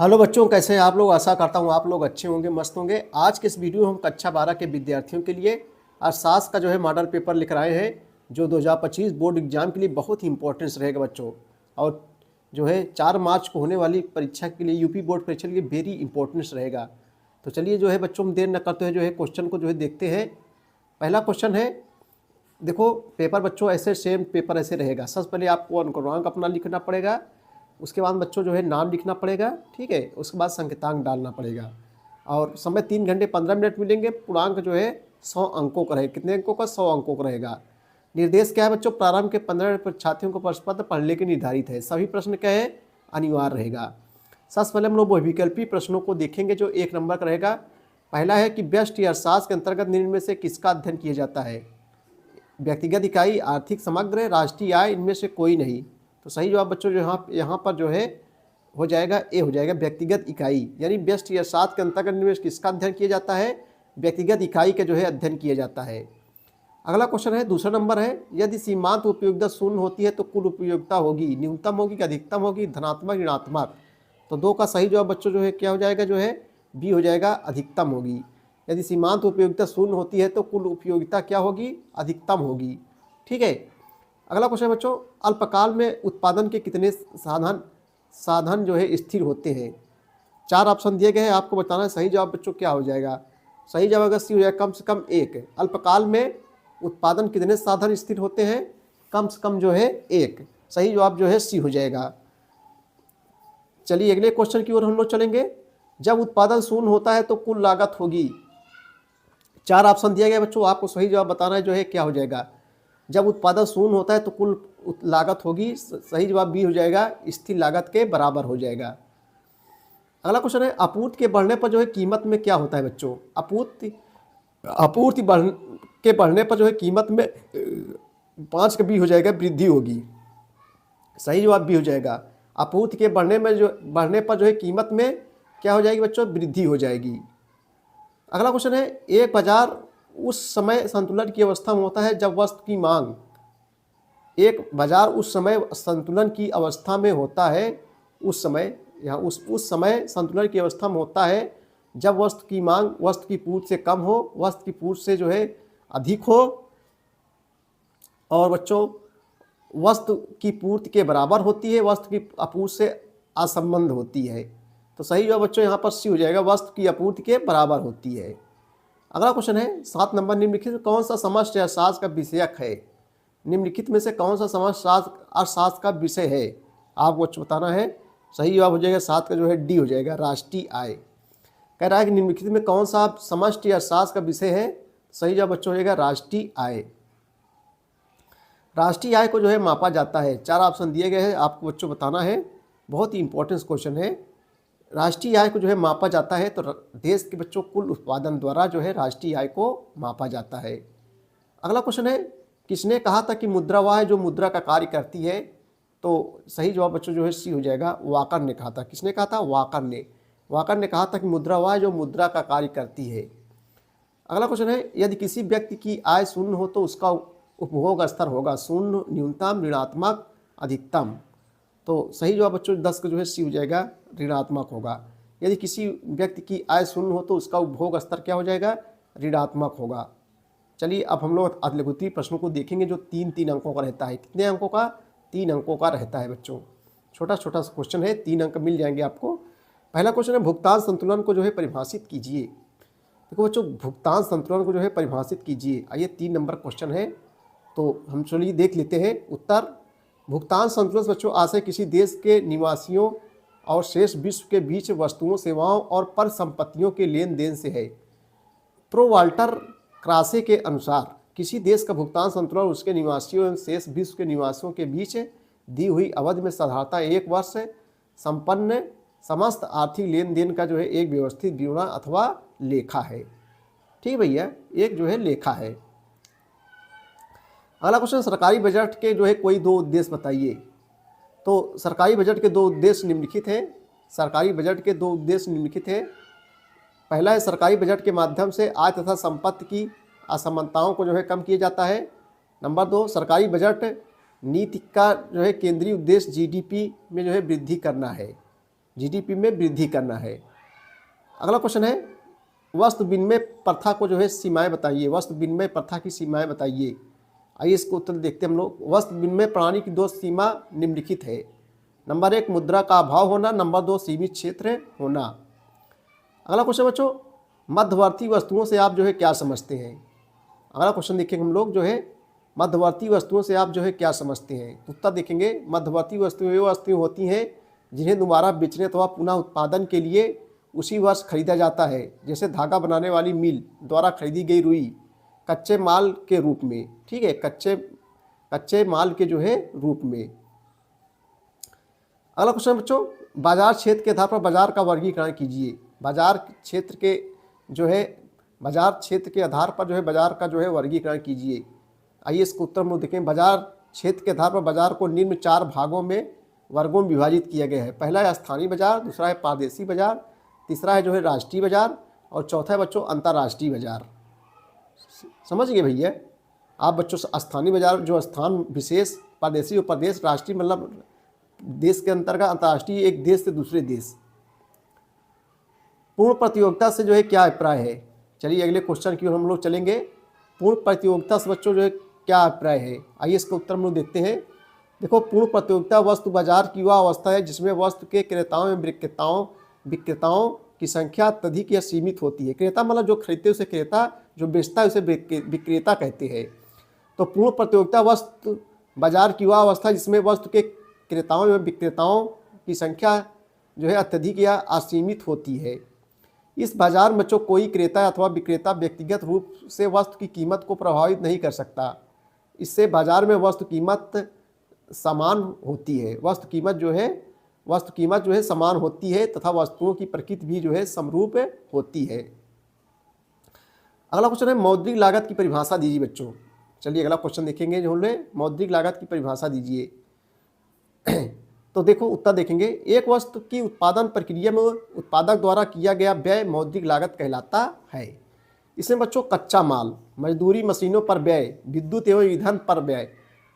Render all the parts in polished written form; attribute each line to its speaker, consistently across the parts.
Speaker 1: Hello बच्चों, कैसे हैं आप लोग। आशा करता हूँ आप लोग अच्छे होंगे, मस्त होंगे। आज के इस वीडियो में हम कक्षा 12 के विद्यार्थियों के लिए अर्थशास्त्र का जो है मॉडल पेपर लिख रहे हैं, जो 2025 बोर्ड एग्जाम के लिए बहुत ही इंपॉर्टेंस रहेगा बच्चों। और जो है 4 मार्च को होने वाली परीक्षा के लिए, यूपी बोर्ड परीक्षा के लिए वेरी इंपॉर्टेंस रहेगा। तो चलिए जो है बच्चों, हम देर न करते हुए जो है क्वेश्चन को जो है देखते हैं। पहला क्वेश्चन है, देखो पेपर बच्चों ऐसे सेम पेपर ऐसे रहेगा। सबसे पहले आपको अंक अपना लिखना पड़ेगा, उसके बाद बच्चों जो है नाम लिखना पड़ेगा, ठीक है। उसके बाद संकेतांक डालना पड़ेगा और समय 3 घंटे 15 मिनट मिलेंगे। पूर्णांक जो है 100 अंकों का रहेगा। कितने अंकों का? 100 अंकों का रहेगा। निर्देश क्या है बच्चों? प्रारंभ के 15 मिनट पर छात्रियों को प्रश्न पत्र पढ़ने के निर्धारित है। सभी प्रश्न क्या है? अनिवार्य रहेगा। सबसे पहले हम लोग बहुविकल्पी प्रश्नों को देखेंगे जो 1 नंबर का रहेगा। पहला है कि व्यष्टि अर्थशास्त्र के अंतर्गत निम्न में से किसका अध्ययन किया जाता है? व्यक्तिगत इकाई, आर्थिक समग्र, राष्ट्रीय आय, इनमें से कोई नहीं। तो सही जवाब बच्चों जो यहाँ पर जो है हो जाएगा ए, हो जाएगा व्यक्तिगत इकाई। यानी व्यष्टि अर्थशास्त्र के अंतर्गत निवेश किसका अध्ययन किया जाता है? व्यक्तिगत इकाई का जो है अध्ययन किया जाता है। अगला क्वेश्चन है, दूसरा नंबर है, यदि सीमांत उपयोगिता शून्य होती है तो कुल उपयोगिता होगी न्यूनतम होगी कि अधिकतम होगी, धनात्मक ऋणात्मक? तो 2 का सही जवाब बच्चों जो है क्या हो जाएगा? जो है बी हो जाएगा, अधिकतम होगी। यदि सीमांत उपयोगिता शून्य होती है तो कुल उपयोगिता क्या होगी? अधिकतम होगी, ठीक है। अगला क्वेश्चन है बच्चों, अल्पकाल में उत्पादन के कितने साधन जो है स्थिर होते हैं? 4 ऑप्शन दिए गए हैं, आपको बताना है सही जवाब बच्चों क्या हो जाएगा। सही जवाब अगर सी हो जाएगा, कम से कम 1। अल्पकाल में उत्पादन कितने साधन स्थिर होते हैं? कम से कम जो है 1। सही जवाब जो है सी हो जाएगा। चलिए अगले क्वेश्चन की ओर हम लोग चलेंगे। जब उत्पादन शून्य होता है तो कुल लागत होगी। 4 ऑप्शन दिया गया बच्चों, आपको सही जवाब बताना है जो है क्या हो जाएगा। जब उत्पादन शून्य होता है तो कुल लागत होगी। सही जवाब बी हो जाएगा, स्थिर लागत के बराबर हो जाएगा। अगला क्वेश्चन है, आपूर्ति के बढ़ने पर जो है कीमत में क्या होता है बच्चों? आपूर्ति बढ़ने पर जो है कीमत में 5 का बी हो जाएगा, वृद्धि होगी। सही जवाब बी हो जाएगा। आपूर्ति के बढ़ने पर जो है कीमत में क्या हो जाएगी बच्चों? वृद्धि हो जाएगी। अगला क्वेश्चन है, एक बाजार उस समय संतुलन की अवस्था में होता है जब वस्तु की मांग। एक बाजार उस समय संतुलन की अवस्था में होता है, उस समय यहाँ उस समय संतुलन की अवस्था में होता है जब वस्तु की मांग वस्तु की पूर्ति से कम हो, वस्तु की पूर्ति से जो है अधिक हो, और बच्चों वस्तु की पूर्ति के बराबर होती है, वस्तु की आपूर्ति से असंबद्ध होती है। तो सही जवाब बच्चों यहाँ पर सी हो जाएगा, वस्तु की आपूर्ति के बराबर होती है। अगला क्वेश्चन है, 7 नंबर, निम्नलिखित में कौन सा समष्टि अर्थशास्त्र का विषयक है? निम्नलिखित में से कौन सा समष्टि अर्थशास्त्र का विषय है? आपको बताना है। सही जवाब हो जाएगा 7 का जो है डी हो जाएगा, राष्ट्रीय आय। कह रहा है कि निम्नलिखित में कौन सा समष्टि अर्थशास्त्र का विषय है? सही जवाब बच्चों हो जाएगा राष्ट्रीय आय। राष्ट्रीय आय को जो है मापा जाता है। 4 ऑप्शन दिए गए हैं, आपको बच्चों बताना है। बहुत ही इंपॉर्टेंट क्वेश्चन है। राष्ट्रीय आय को जो है मापा जाता है तो देश के बच्चों कुल उत्पादन द्वारा जो है राष्ट्रीय आय को मापा जाता है। अगला क्वेश्चन है, किसने कहा था कि मुद्रा वह है जो मुद्रा का कार्य करती है? तो सही जवाब बच्चों जो है सी हो जाएगा, वाकर ने कहा था। किसने कहा था? वाकर ने कहा था कि मुद्रा वह है जो मुद्रा का कार्य करती है। अगला क्वेश्चन है, यदि किसी व्यक्ति की आय शून्य हो तो उसका उपभोग स्तर होगा शून्य, न्यूनतम, ऋणात्मक, अधिकतम? तो सही जवाब बच्चों 10 का जो है सी हो जाएगा, ऋणात्मक होगा। यदि किसी व्यक्ति की आय शून्य हो तो उसका उपभोग स्तर क्या हो जाएगा? ऋणात्मक होगा। चलिए अब हम लोग अतिलघुत्तरीय प्रश्नों को देखेंगे जो 3-3 अंकों का रहता है। कितने अंकों का? 3 अंकों का रहता है बच्चों। छोटा छोटा सा क्वेश्चन है, 3 अंक मिल जाएंगे आपको। पहला क्वेश्चन है, भुगतान संतुलन को जो है परिभाषित कीजिए। देखो बच्चों, भुगतान संतुलन को जो है परिभाषित कीजिए। आइए 3 नंबर क्वेश्चन है, तो हम चलिए देख लेते हैं उत्तर। भुगतान संतुलन बच्चों आशय किसी देश के निवासियों और शेष विश्व के बीच वस्तुओं, सेवाओं और परिसंपत्तियों के लेन देन से है। प्रो वाल्टर क्रासे के अनुसार किसी देश का भुगतान संतुलन उसके निवासियों एवं शेष विश्व के निवासियों के बीच दी हुई अवधि में साधारणतः 1 वर्ष संपन्न समस्त आर्थिक लेन देन का जो है एक व्यवस्थित विवरण अथवा लेखा है। ठीक भैया, एक जो है लेखा है। अगला क्वेश्चन, सरकारी बजट के जो है कोई 2 उद्देश्य बताइए। तो सरकारी बजट के 2 उद्देश्य निम्नलिखित हैं। सरकारी बजट के 2 उद्देश्य निम्नलिखित हैं। पहला है, सरकारी बजट के माध्यम से आय तथा संपत्ति की असमानताओं को जो है कम किया जाता है। नंबर 2, सरकारी बजट नीति का जो है केंद्रीय उद्देश्य जीडीपी में जो है वृद्धि करना है। जीडीपी में वृद्धि करना है। अगला क्वेश्चन है वस्तु विनिमय प्रथा को जो है सीमाएं बताइए, वस्तु विनिमय प्रथा की सीमाएं बताइए। आइए इसको उत्तर देखते हैं हम लोग। वस्तु विनिमय प्रणाली की 2 सीमा निम्नलिखित है। नंबर 1 मुद्रा का अभाव होना, नंबर 2 सीमित क्षेत्र होना। अगला क्वेश्चन बच्चों, मध्यवर्ती वस्तुओं से आप जो है क्या समझते हैं। अगला क्वेश्चन देखेंगे हम लोग जो है मध्यवर्ती वस्तुओं से आप जो है क्या समझते हैं। उत्तर देखेंगे मध्यवर्ती वस्तुएं वो वस्तुएं होती हैं जिन्हें दोबारा बेचने अथवा पुनः उत्पादन के लिए उसी वर्ष खरीदा जाता है, जैसे धागा बनाने वाली मिल द्वारा खरीदी गई रुई कच्चे माल के रूप में, ठीक है, कच्चे माल के जो है रूप में। अगला क्वेश्चन बच्चों, बाजार क्षेत्र के आधार पर बाजार का वर्गीकरण कीजिए। बाजार क्षेत्र के आधार पर जो है बाजार का जो है वर्गीकरण कीजिए। आइए इसको उत्तर में देखें। बाजार क्षेत्र के आधार पर बाजार को निम्न 4 वर्गों में विभाजित किया गया है। पहला है स्थानीय बाजार, दूसरा है प्रादेशिक बाजार, तीसरा है जो है राष्ट्रीय बाजार और चौथा है बच्चों अंतर्राष्ट्रीय बाजार। समझ गए भैया आप बच्चों। स्थानीय बाजार जो स्थान विशेष, प्रादेशिक और प्रदेश, राष्ट्रीय मतलब देश के अंतर्गत, अंतर्राष्ट्रीय एक देश से दूसरे देश। पूर्ण प्रतियोगिता से जो है क्या अभिप्राय है। चलिए अगले क्वेश्चन की ओर हम लोग चलेंगे। पूर्ण प्रतियोगिता से बच्चों जो है क्या अभिप्राय है। आइए इसका उत्तर हम लोग देखते हैं। देखो, पूर्ण प्रतियोगिता वस्तु बाजार की वह अवस्था है जिसमें वस्तु के क्रेताओं एवं विक्रेताओं की संख्या अत्यधिक या सीमित होती है। क्रेता मतलब जो खरीदते हैं उसे क्रेता, जो बेचता है उसे विक्रेता कहते हैं। तो पूर्ण प्रतियोगिता वस्तु बाजार की वह अवस्था जिसमें वस्तु के क्रेताओं एवं विक्रेताओं की संख्या जो है अत्यधिक या असीमित होती है। इस बाजार में बच्चों कोई क्रेता अथवा विक्रेता व्यक्तिगत रूप से वस्तु की कीमत को प्रभावित नहीं कर सकता। इससे बाजार में वस्तु कीमत समान होती है। वस्तु कीमत जो है समान होती है तथा वस्तुओं की प्रकृति भी जो है समरूप होती है। अगला क्वेश्चन है मौद्रिक लागत की परिभाषा दीजिए बच्चों। चलिए अगला क्वेश्चन देखेंगे जो है मौद्रिक लागत की परिभाषा दीजिए। तो देखो उत्तर देखेंगे। एक वस्तु की उत्पादन प्रक्रिया में उत्पादक द्वारा किया गया व्यय मौद्रिक लागत कहलाता है। इसमें बच्चों कच्चा माल, मजदूरी, मशीनों पर व्यय, विद्युत एवं ईंधन पर व्यय,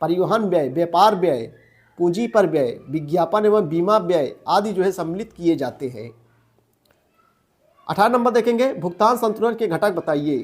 Speaker 1: परिवहन व्यय, व्यापार व्यय, पूंजी पर व्यय, विज्ञापन एवं बीमा व्यय आदि जो है सम्मिलित किए जाते हैं। 18 नंबर देखेंगे, भुगतान संतुलन के घटक बताइए।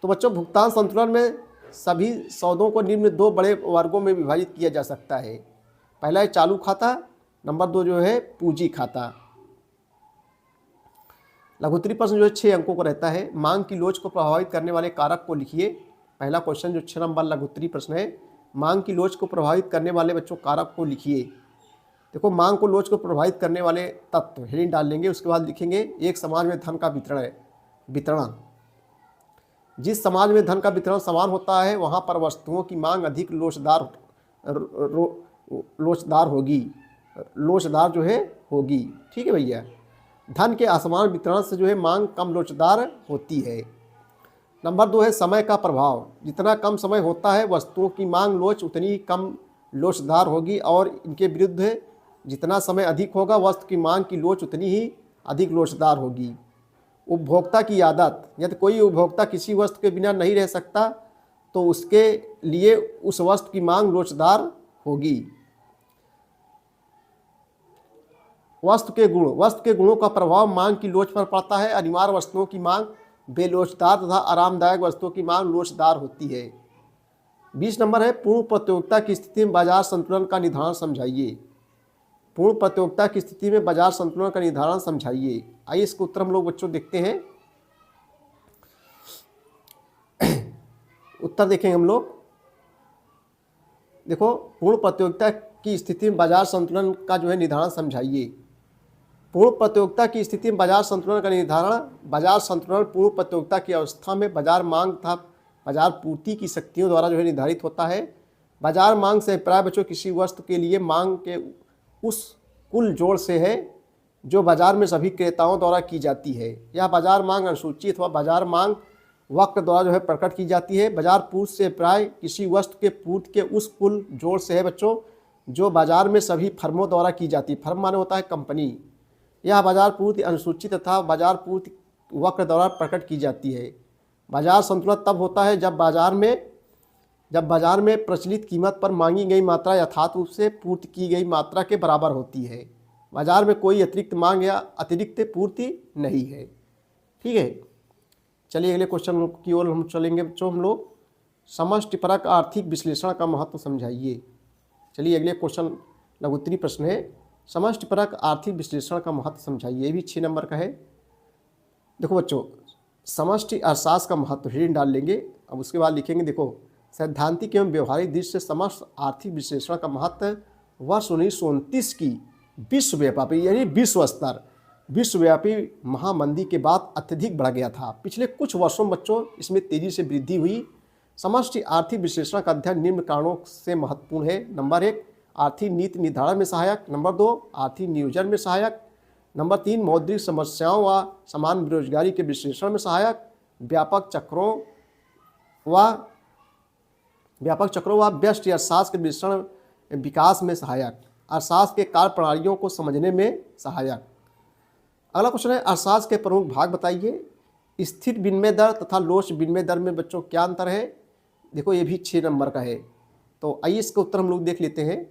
Speaker 1: तो बच्चों भुगतान संतुलन में सभी सौदों को निम्न 2 बड़े वर्गों में विभाजित किया जा सकता है। पहला है चालू खाता, नंबर 2 जो है पूंजी खाता। लघुत्तरी प्रश्न जो है 6 अंकों को रहता है। मांग की लोच को प्रभावित करने वाले कारक को लिखिए। पहला क्वेश्चन जो 6 नंबर लघुत्तरी प्रश्न है, मांग की लोच को प्रभावित करने वाले बच्चों कारक को लिखिए। देखो मांग को लोच को प्रभावित करने वाले तत्व हेडिंग डाल लेंगे। उसके बाद लिखेंगे एक समाज में धन का वितरण। जिस समाज में धन का वितरण समान होता है वहाँ पर वस्तुओं की मांग अधिक लोचदार जो है होगी। ठीक है भैया। धन के असमान वितरण से जो है मांग कम लोचदार होती है। नंबर 2 है समय का प्रभाव। जितना कम समय होता है वस्तुओं की मांग लोच उतनी कम लोचदार होगी और इनके विरुद्ध जितना समय अधिक होगा वस्तु की मांग की लोच उतनी ही अधिक लोचदार होगी। उपभोक्ता की आदत, यदि कोई उपभोक्ता किसी वस्तु के बिना नहीं रह सकता तो उसके लिए उस वस्तु की मांग लोचदार होगी। वस्तु के गुणों का प्रभाव मांग की लोच पर पड़ता है। अनिवार्य वस्तुओं की मांग बेलोचदार तथा आरामदायक वस्तुओं की मांग लोचदार होती है। 20 नंबर है पूर्ण प्रतियोगिता की स्थिति में बाजार संतुलन का निर्धारण समझाइए। पूर्ण प्रतियोगिता की स्थिति में बाजार संतुलन का निर्धारण समझाइए। आइए इसका उत्तर हम लोग बच्चों देखते हैं। उत्तर देखेंगे हम लोग। देखो पूर्ण प्रतियोगिता की स्थिति में बाजार संतुलन का जो है निर्धारण समझाइए। पूर्ण प्रतियोगिता की स्थिति में बाजार संतुलन का निर्धारण, बाजार संतुलन पूर्ण प्रतियोगिता की अवस्था में बाजार मांग तथा बाजार पूर्ति की शक्तियों द्वारा जो है निर्धारित होता है। बाजार मांग से अभिप्राय बच्चों किसी वस्तु के लिए मांग के उस कुल जोड़ से है जो बाजार में सभी क्रेताओं द्वारा की जाती है। यह बाजार मांग अनुसूची अथवा बाजार मांग वक्र द्वारा जो है प्रकट की जाती है। बाजार पूर्ति से प्राय किसी वस्तु के पूर्ति के उस कुल जोड़ से है बच्चों जो बाजार में सभी फर्मों द्वारा की जाती है। फर्म माने होता है कंपनी। यह बाजार पूर्ति अनुसूची तथा बाजार पूर्ति वक्र द्वारा प्रकट की जाती है। बाजार संतुलन तब होता है जब बाजार में प्रचलित कीमत पर मांगी गई मात्रा यथार्थ रूप से पूर्ति की गई मात्रा के बराबर होती है। बाजार में कोई अतिरिक्त मांग या अतिरिक्त पूर्ति नहीं है। ठीक है, चलिए अगले क्वेश्चन की ओर हम चलेंगे बच्चों। हम लोग समष्टिपरक आर्थिक विश्लेषण का महत्व समझाइए। चलिए अगले क्वेश्चन लघुत्तरीय प्रश्न है, समष्टिपरक आर्थिक विश्लेषण का महत्व समझाइए। ये भी 6 नंबर का है। देखो बच्चों, समष्टि अर्थशास्त्र का महत्व हेडिंग डाल लेंगे। अब उसके बाद लिखेंगे, देखो सैद्धांतिक एवं व्यवहारिक दृष्टि से समस्त आर्थिक विश्लेषण का महत्व वर्ष 1929 की विश्वव्यापी यानी विश्वव्यापी महामंदी के बाद अत्यधिक बढ़ गया था। पिछले कुछ वर्षों में बच्चों इसमें तेजी से वृद्धि हुई। समष्टि आर्थिक विश्लेषण का अध्ययन निम्न कारणों से महत्वपूर्ण है। नंबर 1, आर्थिक नीति निर्धारण में सहायक। नंबर 2, आर्थिक नियोजन में सहायक। नंबर 3, मौद्रिक समस्याओं व समान बेरोजगारी के विश्लेषण में सहायक। व्यापक चक्रों व व्यष्टि अर्थशास्त्र के विश्लेषण विकास में सहायक। अर्थशास्त्र के कार्य प्रणालियों को समझने में सहायक। अगला क्वेश्चन है, अर्थशास्त्र के प्रमुख भाग बताइए। स्थिर विनिमय दर तथा लोच विनिमय दर में बच्चों क्या अंतर है? देखो ये भी 6 नंबर का है। तो आइए इसका उत्तर हम लोग देख लेते हैं।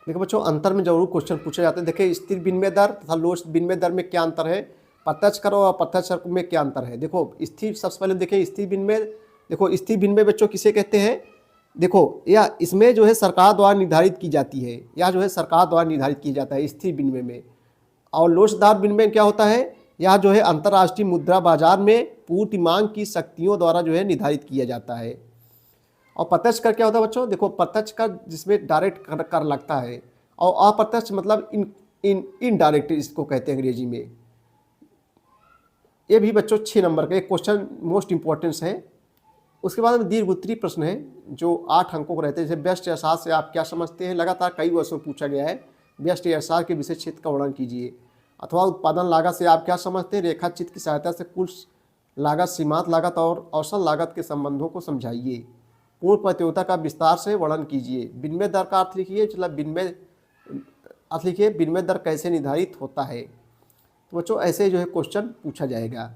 Speaker 1: देखो बच्चों, अंतर में जरूर क्वेश्चन पूछे जाते हैं। देखिए, स्थिर विनिमय दर तथा लोच विनिमय दर में क्या अंतर है, प्रत्यक्ष कर और अप्रत्यक्ष कर में क्या अंतर है। देखो स्थिर, सबसे पहले देखें स्थिर विनिमय। देखो स्थिर विनिमय बच्चों किसे कहते हैं? देखो या इसमें जो है सरकार द्वारा निर्धारित की जाती है, या जो है सरकार द्वारा निर्धारित किया जाता है स्थिर विनिमय में। और लोचदार विनिमय क्या होता है? यह जो है अंतर्राष्ट्रीय मुद्रा बाजार में पूर्ति मांग की शक्तियों द्वारा जो है निर्धारित किया जाता है। और प्रत्यक्ष कर क्या होता है बच्चों? देखो प्रत्यक्ष कर जिसमें डायरेक्ट कर लगता है, और अप्रत्यक्ष मतलब इनडायरेक्ट इसको कहते हैं अंग्रेजी में। ये भी बच्चों 6 नंबर का एक क्वेश्चन मोस्ट इंपॉर्टेंस है। उसके बाद में दीर्घ उत्तरीय प्रश्न है जो 8 अंकों को रहते हैं। जैसे व्यष्टि अर्थशास्त्र से आप क्या समझते हैं, लगातार कई वर्षों में पूछा गया है। व्यष्टि अर्थशास्त्र के विषय क्षेत्र का वर्णन कीजिए। अथवा उत्पादन लागत से आप क्या समझते हैं, रेखा चित्र की सहायता से कुल लागत, सीमांत लागत और औसत लागत के संबंधों को समझाइए। पूर्ण प्रतियोगिता का विस्तार से वर्णन कीजिए। विनिमय दर का अर्थ लिखिए, मतलब विनिमय दर कैसे निर्धारित होता है। तो बच्चों ऐसे जो है क्वेश्चन पूछा जाएगा।